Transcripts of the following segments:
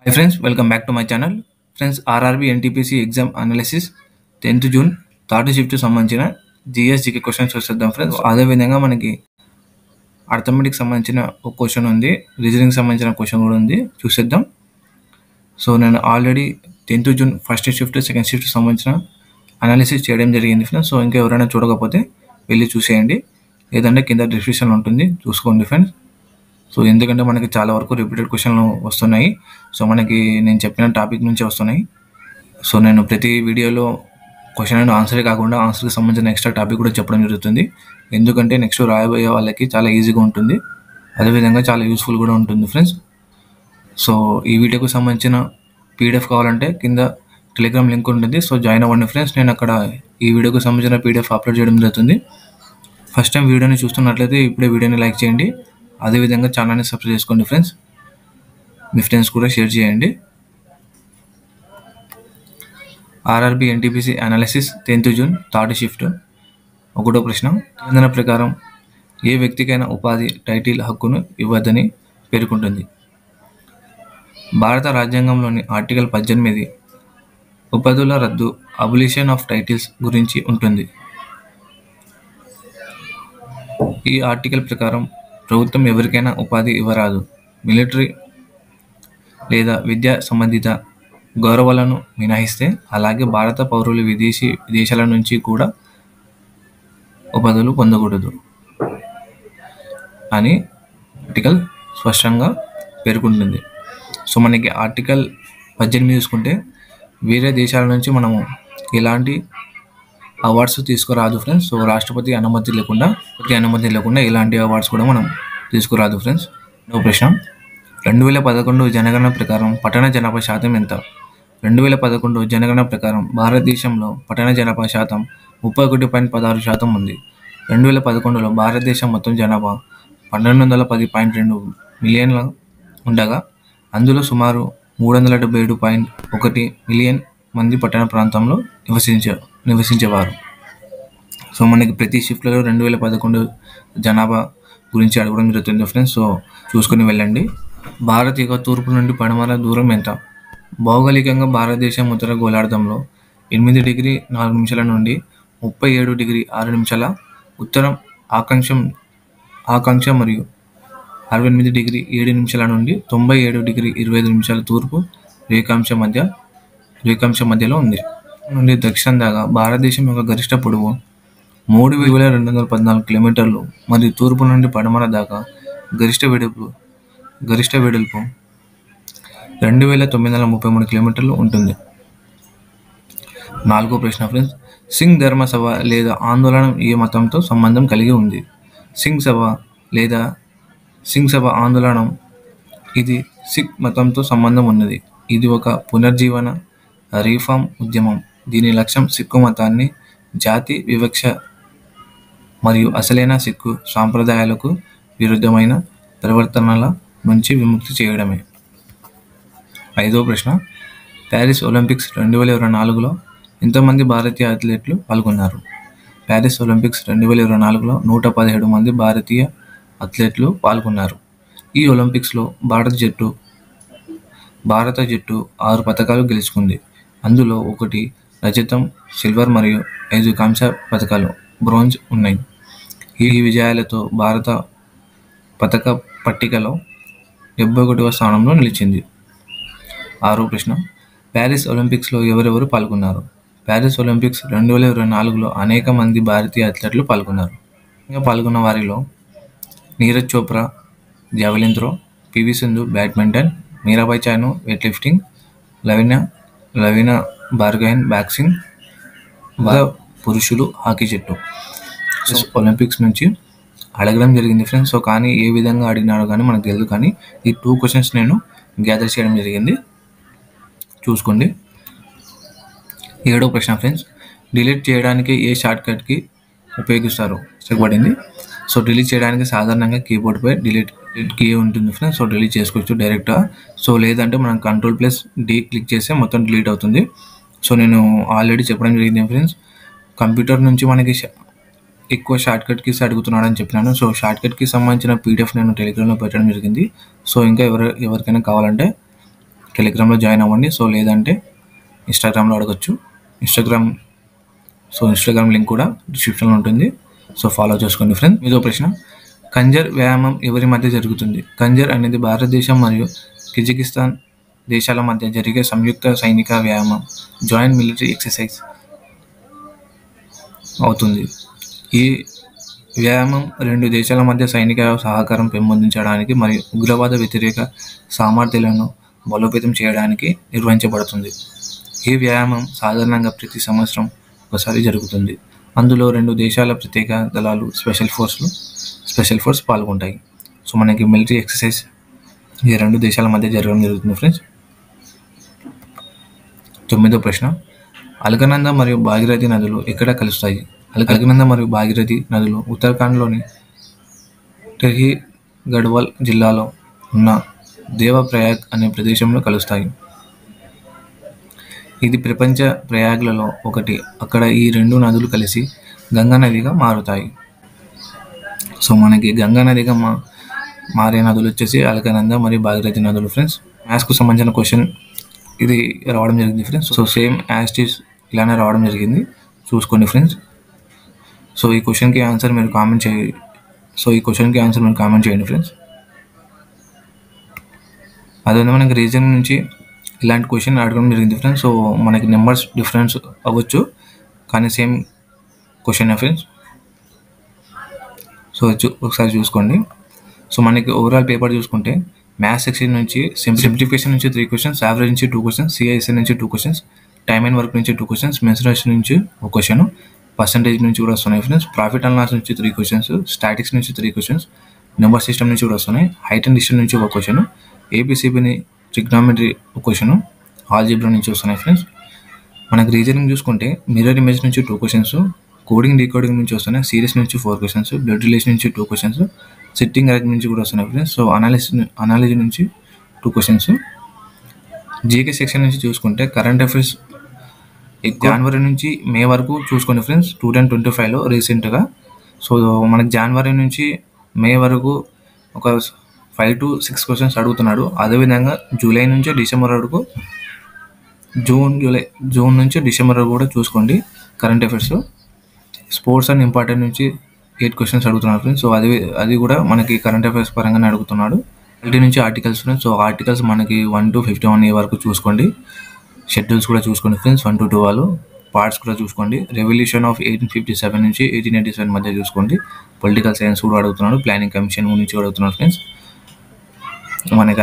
Hey friends, welcome back to my channel. Friends, RRB NTPC exam analysis 10th June third shift సంబంధించిన GS GK questions చూసేద్దాం friends. అదేవిధంగా మనకి arithmetic సంబంధించిన ఒక question ఉంది, reasoning సంబంధించిన క్వశ్చన్ కూడా ఉంది, చూసేద్దాం. సో నేను already 10th June first shift second shift సంబంధించిన అనాలిసిస్ చేయడం జరిగింది ఫ్రెండ్స్. సో ఇంకా ఎవరైనా చూడకపోతే వెళ్ళి చూసేయండి, లేదంటే కింద డిస్క్రిప్షన్ ఉంటుంది, చూసుకోండి ఫ్రెండ్స్. సో ఎందుకంటే మనకి చాలా వరకు రిపీటెడ్ క్వశ్చన్లు వస్తున్నాయి. సో మనకి నేను చెప్పిన టాపిక్ నుంచి వస్తున్నాయి. సో నేను ప్రతి వీడియోలో క్వశ్చన్ అండ్ ఆన్సరే కాకుండా ఆన్సర్కి సంబంధించిన ఎక్స్ట్రా టాపిక్ కూడా చెప్పడం జరుగుతుంది. ఎందుకంటే నెక్స్ట్ రాయబోయే వాళ్ళకి చాలా ఈజీగా ఉంటుంది, అదేవిధంగా చాలా యూస్ఫుల్ కూడా ఉంటుంది ఫ్రెండ్స్. సో ఈ వీడియోకి సంబంధించిన పీడిఎఫ్ కావాలంటే కింద టెలిగ్రామ్ లింక్ ఉంటుంది, సో జాయిన్ అవ్వండి ఫ్రెండ్స్. నేను అక్కడ ఈ వీడియోకి సంబంధించిన పీడిఎఫ్ అప్లోడ్ చేయడం జరుగుతుంది. ఫస్ట్ టైం వీడియోని చూస్తున్నట్లయితే ఇప్పుడే వీడియోని లైక్ చేయండి, అదేవిధంగా ఛానల్ని సబ్స్క్రైబ్ చేసుకోండి ఫ్రెండ్స్. మీ ఫ్రెండ్స్ కూడా షేర్ చేయండి. RRB NTPC analysis 10th June third shift. ఒకటో ప్రశ్న, నిబంధన ప్రకారం ఏ వ్యక్తికైనా ఉపాధి టైటిల్ హక్కును ఇవ్వద్దని పేర్కొంటుంది? భారత రాజ్యాంగంలోని ఆర్టికల్ 18 ఉపాధుల రద్దు అబులిషన్ ఆఫ్ టైటిల్స్ గురించి ఉంటుంది. ఈ ఆర్టికల్ ప్రకారం ప్రభుత్వం ఎవరికైనా ఉపాధి ఇవ్వరాదు. మిలిటరీ లేదా విద్యా సంబంధిత గౌరవాలను మినహాయిస్తే, అలాగే భారత పౌరులు విదేశాల నుంచి కూడా ఉపాధులు పొందకూడదు అని ఆర్టికల్ స్పష్టంగా పేర్కొంటుంది. సో మనకి ఆర్టికల్ 18 చూసుకుంటే వేరే దేశాల నుంచి మనము ఎలాంటి అవార్డ్స్ తీసుకురాదు ఫ్రెండ్స్. సో రాష్ట్రపతి అనుమతి లేకుండా ఎలాంటి అవార్డ్స్ కూడా మనం తీసుకురాదు ఫ్రెండ్స్. నో ప్రశ్న, 2011 జనగణన ప్రకారం పట్టణ జనాభా శాతం ఎంత? 2011 జనగణన ప్రకారం భారతదేశంలో పట్టణ జనాభా శాతం 31.16% ఉంది. 2011లో భారతదేశం మొత్తం జనాభా 1210.2 మిలియన్ల ఉండగా అందులో సుమారు 377.1 మిలియన్ మంది పట్టణ ప్రాంతంలో నివసించేవారు. సో మనకి ప్రతి షిఫ్ట్లో 2011 జనాభా గురించి అడగడం జరుగుతుంది ఫ్రెండ్స్. సో చూసుకుని వెళ్ళండి. భారత్ యొక్క తూర్పు నుండి పడమర దూరం ఎంత? భౌగోళికంగా భారతదేశం ఉత్తర గోళార్ధంలో 8 డిగ్రీ 4 నిమిషాల నుండి 37 డిగ్రీ 6 నిమిషాల ఉత్తరం ఆకాంక్ష మరియు 68 డిగ్రీ 7 నిమిషాల నుండి 97 డిగ్రీ 25 నిమిషాల తూర్పు రేఖాంశ మధ్యలో ఉంది. నుండి దక్షిణం దాకా భారతదేశం యొక్క గరిష్ట పొడవు 3214 కిలోమీటర్లు మరియు తూర్పు నుండి పడమర దాకా గరిష్ట వెడల్పు 2933 కిలోమీటర్లు ఉంటుంది. నాలుగో ప్రశ్న ఫ్రెండ్స్, సింగ్ ధర్మ సభ లేదా ఆందోళన ఏ మతంతో సంబంధం కలిగి ఉంది? సింగ్ సభ ఆందోళనం ఇది సిక్ మతంతో సంబంధం ఉన్నది. ఇది ఒక పునర్జీవన రీఫార్మ్ ఉద్యమం. దీని లక్ష్యం సిక్కు మతాన్ని జాతి వివక్ష మరియు అసలైన సిక్కు సాంప్రదాయాలకు విరుద్ధమైన ప్రవర్తనల నుంచి విముక్తి చేయడమే. ఐదో ప్రశ్న, ప్యారిస్ ఒలింపిక్స్ 2024లో ఎంతమంది భారతీయ అథ్లెట్లు పాల్గొన్నారు? ప్యారిస్ ఒలింపిక్స్ 2024లో 117 మంది భారతీయ అథ్లెట్లు పాల్గొన్నారు. ఈ ఒలింపిక్స్లో భారత జట్టు 6 పతకాలు గెలుచుకుంది. అందులో 1 రజతం, సిల్వర్ మరియు 5 కాంస్య పతకాలు, బ్రోంజ్ ఉన్నాయి. ఈ విజయాలతో భారత పతక పట్టికలో 71వ స్థానంలో నిలిచింది. ఆరో ప్రశ్న, ప్యారిస్ ఒలింపిక్స్లో ఎవరెవరు పాల్గొన్నారు? ప్యారిస్ ఒలింపిక్స్ 2024లో అనేక మంది భారతీయ అథ్లెట్లు పాల్గొన్నారు. ఇంకా పాల్గొన్న వారిలో Neeraj Chopra javelin throw, PV Sindhu badminton, Mirabai Chanu weightlifting, Lovlina Borgohain boxing, పురుషులు హాకీ జట్టు. ఒలింపిక్స్ నుంచి అడగడం జరిగింది ఫ్రెండ్స్. సో కానీ ఏ విధంగా అడిగినారో కానీ మనకు తెలియదు, కానీ ఈ 2 క్వశ్చన్స్ నేను గ్యాదర్ చేయడం జరిగింది, చూసుకోండి. ఏడో ప్రశ్న ఫ్రెండ్స్, డిలీట్ చేయడానికి ఏ షార్ట్కట్కి ఉపయోగిస్తారు? చెప్పబడింది. సో డిలీట్ చేయడానికి సాధారణంగా కీబోర్డ్పై డిలీట్ కీ ఉంటుంది ఫ్రెండ్స్. సో డిలీట్ చేసుకోవచ్చు డైరెక్ట్గా. సో లేదంటే మనం Ctrl+D క్లిక్ చేస్తే మొత్తం డిలీట్ అవుతుంది. సో నేను ఆల్రెడీ చెప్పడం జరిగింది ఫ్రెండ్స్, కంప్యూటర్ నుంచి మనకి ఎక్కువ షార్ట్కట్ కీస్ అడుగుతున్నాడని చెప్పినాను. సో షార్ట్కట్ కీస్ సంబంధించిన పీడిఎఫ్ నేను టెలిగ్రామ్లో పెట్టడం జరిగింది. సో ఇంకా ఎవరికైనా కావాలంటే టెలిగ్రామ్లో జాయిన్ అవ్వండి. సో లేదంటే ఇన్స్టాగ్రామ్లో అడగచ్చు. ఇన్స్టాగ్రామ్ లింక్ కూడా డిస్క్రిప్షన్లో ఉంటుంది. సో ఫాలో చేసుకోండి ఫ్రెండ్స్. ఇదో ప్రశ్న, కంజర్ వ్యాయామం ఎవరి మధ్య జరుగుతుంది? కంజర్ అనేది భారతదేశం మరియు కిర్గిజిస్తాన్ దేశాల మధ్య జరిగే సంయుక్త సైనిక వ్యాయామం, జాయింట్ మిలిటరీ ఎక్సర్సైజ్ అవుతుంది. ఈ వ్యాయామం రెండు దేశాల మధ్య సైనిక సహకారం పెంపొందించడానికి మరియు ఉగ్రవాద వ్యతిరేక సామర్థ్యాలను బలోపేతం చేయడానికి నిర్వహించబడుతుంది. ఈ వ్యాయామం సాధారణంగా ప్రతి సంవత్సరం ఒకసారి జరుగుతుంది. అందులో రెండు దేశాల ప్రత్యేక దళాలు, స్పెషల్ ఫోర్స్ పాల్గొంటాయి. సో మనకి మిలిటరీ ఎక్సర్సైజ్ ఈ రెండు దేశాల మధ్య జరగడం జరుగుతుంది ఫ్రెండ్స్. 9వ ప్రశ్న, అల్కనంద మరియు భాగీరథి నదులు ఎక్కడ కలుస్తాయి? అల్కనంద మరియు భాగీరథి నదులు ఉత్తరాఖండ్లోని టెహ్రీ గఢ్వాల్ జిల్లాలో ఉన్న దేవప్రయాగ్ అనే ప్రదేశంలో కలుస్తాయి. ఇది ప్రపంచ ప్రయాగ్లలో ఒకటి. అక్కడ ఈ రెండు నదులు కలిసి గంగా నదిగా మారుతాయి. సో మనకి గంగా నదిగా మారే నదులు వచ్చేసి అల్కనంద మరియు భాగీరథి నదులు ఫ్రెండ్స్. మ్యాథ్స్కు సంబంధించిన క్వశ్చన్ ఇది రావడం జరిగింది friends. So same as it is ఇలానే రావడం జరిగింది, చూసుకోండి ఫ్రెండ్స్. సో ఈ క్వశ్చన్కి ఆన్సర్ మీరు కామెంట్ చేయండి ఫ్రెండ్స్. అదేవిధంగా మనకి రీజనింగ్ నుంచి ఇలాంటి క్వశ్చన్ అడగడం జరిగింది ఫ్రెండ్స్. సో మనకి నెంబర్స్ డిఫరెన్స్ అవ్వచ్చు కానీ సేమ్ క్వశ్చన్ ఫ్రెండ్స్. సో ఒకసారి చూసుకోండి. సో మనకి ఓవరాల్ పేపర్ చూసుకుంటే మ్యాథ్స్ సెక్షన్ నుంచి సింప్లిఫికేషన్ నుంచి 3 క్వశ్చన్స్, యావరేజ్ నుంచి 2 క్వశ్చన్స్, సిఐఎస్ఏ నుంచి 2 క్వశ్చన్స్, టైమ్ అండ్ వర్క్ నుంచి 2 క్వశ్చన్స్, మెన్సురేషన్ నుంచి 1 క్వశ్చన్, పర్సంటేజ్ నుంచి కూడా వస్తున్నాయి ఫ్రెండ్స్, ప్రాఫిట్ అండ్ లాస్ నుంచి 3 క్వశ్చన్స్, స్టాటిక్స్ నుంచి 3 క్వశ్చన్స్, నెంబర్ సిస్టమ్ నుంచి కూడా వస్తున్నాయి, హైట్ అండ్ డిస్టెన్స్ నుంచి 1 క్వశ్చన్, ఏపీసీబీని ట్రిగ్నామెట్రీ 1 క్వశ్చన్, ఆల్జీబ్రా నుంచి వస్తున్నాయి ఫ్రెండ్స్. మనకి రీజనింగ్ చూసుకుంటే మిర్రర్ ఇమేజ్ నుంచి 2 క్వశ్చన్స్, కోడింగ్ డీకోడింగ్ నుంచి వస్తున్నాయి, సిరీస్ నుంచి 4 క్వశ్చన్స్, బ్లడ్ రిలేషన్ నుంచి 2 క్వశ్చన్స్, సిట్టింగ్ అరేంజ్ నుంచి కూడా వస్తున్నాయి ఫ్రెండ్స్. సో అనాలిసిస్ నుంచి 2 క్వశ్చన్స్. జీకే సెక్షన్ నుంచి చూసుకుంటే కరెంట్ అఫైర్స్ జనవరి నుంచి మే వరకు చూసుకోండి ఫ్రెండ్స్. 2025లో రీసెంట్గా. సో మనకి జనవరి నుంచి మే వరకు ఒక 5 to 6 క్వశ్చన్స్ అడుగుతున్నాడు. అదేవిధంగా జూలై నుంచి డిసెంబర్ వరకు, జూన్ నుంచి డిసెంబర్ వరకు కూడా చూసుకోండి current affairs. Sports and important నుంచి 8 క్వశ్చన్స్ అడుగుతున్నారు ఫ్రెండ్స్. సో అది కూడా మనకి కరెంట్ అఫైర్స్ పరంగానే అడుగుతున్నాడు. పాలిటీ నుంచి ఆర్టికల్స్ ఫ్రెండ్స్. సో ఆర్టికల్స్ మనకి 1 to 51A వరకు చూసుకోండి. షెడ్యూల్స్ కూడా చూసుకోండి ఫ్రెండ్స్, 1 to 12. పార్ట్స్ కూడా చూసుకోండి. రెవల్యూషన్ ఆఫ్ 1857 నుంచి 1887 మధ్య చూసుకోండి. పొలిటికల్ సైన్స్ కూడా అడుగుతున్నాడు. ప్లానింగ్ కమిషన్ నుంచి కూడా అడుగుతున్నాడు ఫ్రెండ్స్. మనకి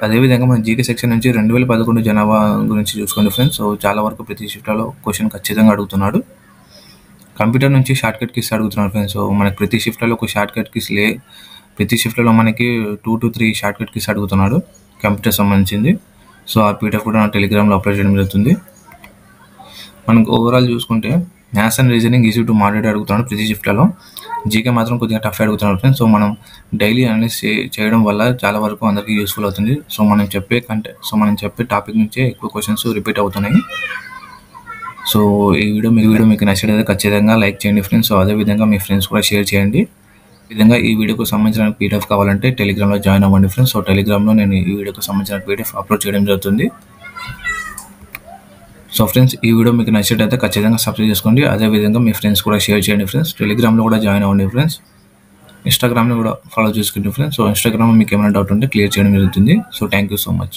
అదేవిధంగా మన జీకే సెక్షన్ నుంచి 2011 జనాభా గురించి చూసుకోండి ఫ్రెండ్స్. సో చాలా వరకు ప్రతి షిఫ్ట్లో క్వశ్చన్ ఖచ్చితంగా అడుగుతున్నాడు. కంప్యూటర్ నుంచి షార్ట్ కట్ కీస్ అడుగుతున్నాడు ఫ్రెండ్స్. సో మనకి ప్రతి షిఫ్ట్లో ఒక షార్ట్ కట్ కీస్ ప్రతి షిఫ్ట్లో మనకి 2 to 3 షార్ట్ కట్ కీస్ అడుగుతున్నాడు కంప్యూటర్ సంబంధించింది. సో ఆ పీడిఎఫ్ కూడా నా టెలిగ్రామ్లో అప్లోడ్ చేయడం జరుగుతుంది. మనకు ఓవరాల్ చూసుకుంటే maths and reasoning easy to moderate అడుగుతున్నాడు ప్రతి షిఫ్ట్లో. జీకే మాత్రం కొద్దిగా టఫ్ అడుగుతున్నాడు ఫ్రెండ్స్. సో మనం డైలీ అనలైజ్ చేయడం వల్ల చాలా వరకు అందరికీ యూస్ఫుల్ అవుతుంది. సో మనం చెప్పే టాపిక్ నుంచే ఎక్కువ క్వశ్చన్స్ రిపీట్ అవుతున్నాయి. సో ఈ వీడియో మీకు నచ్చినట్లయితే ఖచ్చితంగా లైక్ చేయండి ఫ్రెండ్స్. సో అదేవిధంగా మీ ఫ్రెండ్స్ కూడా షేర్ చేయండి. ఈ విధంగా ఈ వీడియోకు సంబంధించిన పీడిఎఫ్ కావాలంటే టెలిగ్రామ్లో జాయిన్ అవ్వండి ఫ్రెండ్స్. సో టెలిగ్రామ్లో నేను ఈ వీడియోకు సంబంధించిన పీడిఎఫ్ అప్లోడ్ చేయడం జరుగుతుంది. సో ఫ్రెండ్స్ ఈ వీడియో మీకు నచ్చినట్లయితే ఖచ్చితంగా సబ్స్క్రైబ్ చేసుకోండి. అదేవిధంగా మీ ఫ్రెండ్స్ కూడా షేర్ చేయండి ఫ్రెండ్స్. టెలిగ్రామ్లో కూడా జాయిన్ అవ్వండి ఫ్రెండ్స్. ఇన్స్టాగ్రామ్లో కూడా ఫాలో చేసుకోండి ఫ్రెండ్స్. సో ఇన్స్టాగ్రామ్లో మీకు ఏమైనా డౌట్ ఉంటే క్లియర్ చేయడం జరుగుతుంది. So thank you so much.